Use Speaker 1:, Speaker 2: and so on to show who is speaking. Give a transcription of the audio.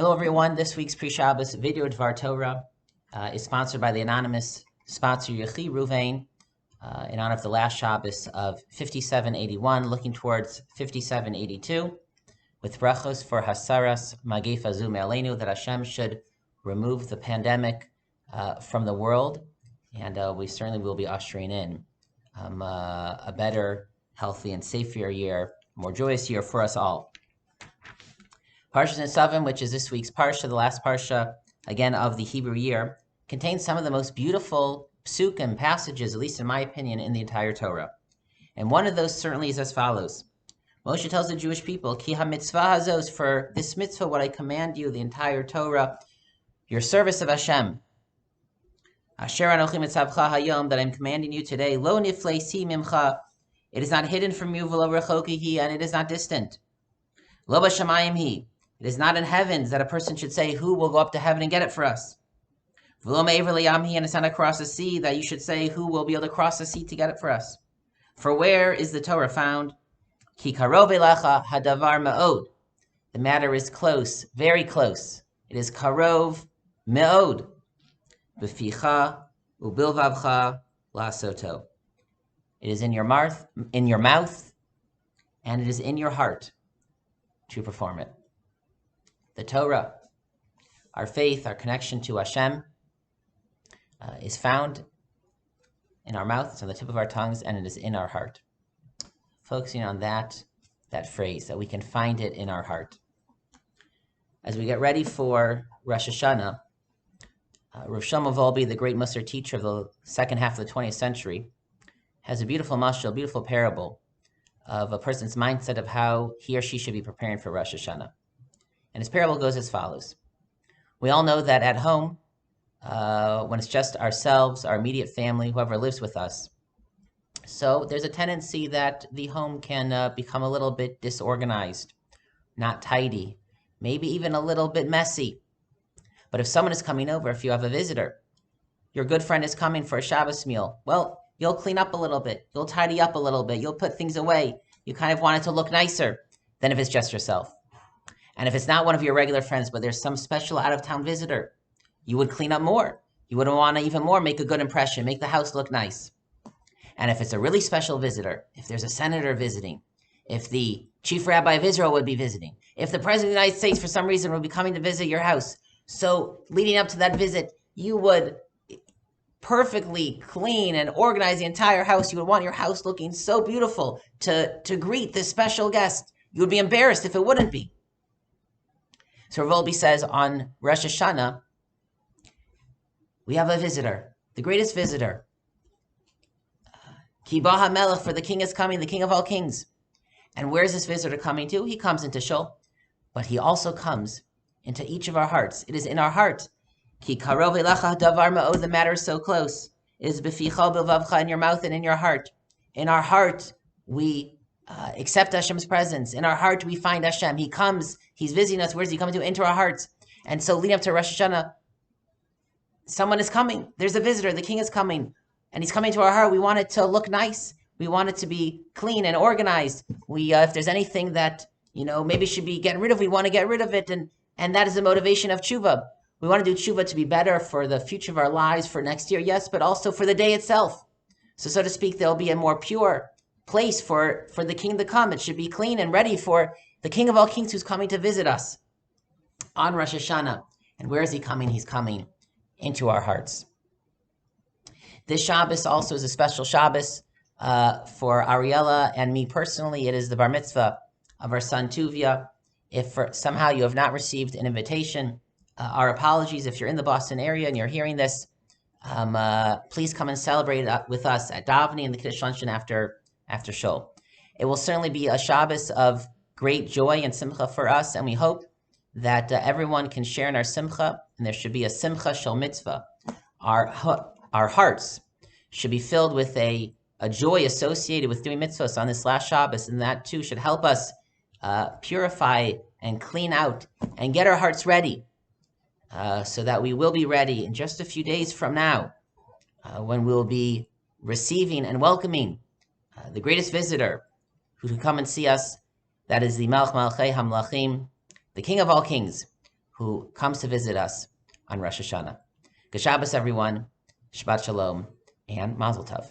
Speaker 1: Hello everyone, this week's pre-Shabbos video Dvar Torah is sponsored by the anonymous sponsor Yechi Ruvain in honor of the last Shabbos of 5781, looking towards 5782, with brachos for Hasaras Magef Hazu Me'aleinu, that Hashem should remove the pandemic from the world, and we certainly will be ushering in a better, healthy, and safer year, more joyous year for us all. Parshas Nitzavim, which is this week's parsha, the last parsha, again, of the Hebrew year, contains some of the most beautiful psukim passages, at least in my opinion, in the entire Torah. And one of those certainly is as follows. Moshe tells the Jewish people, Ki ha-mitzvah hazos, for this mitzvah, what I command you, the entire Torah, your service of Hashem. Asher anochi mitzavcha hayom, that I'm commanding you today, lo nifleisi mimcha, it is not hidden from you, v'lo rechoki hi, and it is not distant. Lo b'shamayim hi, it is not in heavens that a person should say, who will go up to heaven and get it for us? V'lo me'ever liyam hi, and it's not across the sea that you should say, who will be able to cross the sea to get it for us? For where is the Torah found? Ki karov elecha hadavar me'od. The matter is close, very close. It is karov me'od. B'ficha ubilvavcha lasoto. It is in your mouth, and it is in your heart to perform it. The Torah, our faith, our connection to Hashem, is found in our mouth, it's on the tip of our tongues, and it is in our heart. Focusing on that phrase, that we can find it in our heart. As we get ready for Rosh Hashanah, Rav Shlomo Volbe, the great Musar teacher of the second half of the 20th century, has a beautiful mashal, beautiful parable of a person's mindset of how he or she should be preparing for Rosh Hashanah. And his parable goes as follows. We all know that at home, when it's just ourselves, our immediate family, whoever lives with us, so there's a tendency that the home can become a little bit disorganized, not tidy, maybe even a little bit messy. But if someone is coming over, if you have a visitor, your good friend is coming for a Shabbos meal, well, you'll clean up a little bit, you'll tidy up a little bit, you'll put things away. You kind of want it to look nicer than if it's just yourself. And if it's not one of your regular friends, but there's some special out-of-town visitor, you would clean up more. You would want to even more make a good impression, make the house look nice. And if it's a really special visitor, if there's a senator visiting, if the chief rabbi of Israel would be visiting, if the president of the United States for some reason would be coming to visit your house, so leading up to that visit, you would perfectly clean and organize the entire house. You would want your house looking so beautiful to greet this special guest. You would be embarrassed if it wouldn't be. So Rav Volbe says on Rosh Hashanah, we have a visitor, the greatest visitor. Ki ba ha-melech, for the king is coming, the king of all kings. And where's this visitor coming to? He comes into Shul, but he also comes into each of our hearts. It is in our heart. Ki karov elecha davar me'od, the matter is so close. It is b'ficha bilvavcha, in your mouth and in your heart. In our heart, we accept Hashem's presence. In our heart, we find Hashem. He comes, He's visiting us. Where's He coming to? Into our hearts. And so leading up to Rosh Hashanah, someone is coming. There's a visitor. The king is coming. And he's coming to our heart. We want it to look nice. We want it to be clean and organized. We, if there's anything that, maybe should be getting rid of, we want to get rid of it. And that is the motivation of tshuva. We want to do tshuva to be better for the future of our lives, for next year, yes, but also for the day itself. So to speak, there'll be a more pure place for the king to come. It should be clean and ready for the king of all kings who's coming to visit us on Rosh Hashanah. And where is he coming? He's coming into our hearts. This Shabbos also is a special Shabbos for Ariella and me personally. It is the bar mitzvah of our son Tuvia. If somehow you have not received an invitation, our apologies. If you're in the Boston area and you're hearing this, please come and celebrate with us at Davni and the Kiddush Luncheon after Shul. It will certainly be a Shabbos of great joy and simcha for us, and we hope that everyone can share in our simcha, and there should be a simcha shel mitzvah. Our hearts should be filled with a joy associated with doing mitzvahs on this last Shabbos, and that too should help us purify and clean out and get our hearts ready so that we will be ready in just a few days from now when we'll be receiving and welcoming the greatest visitor who will come and see us. That is the Malch Malchei HaMelachim, the King of all kings, who comes to visit us on Rosh Hashanah. Good Shabbos, everyone. Shabbat Shalom and Mazel Tov.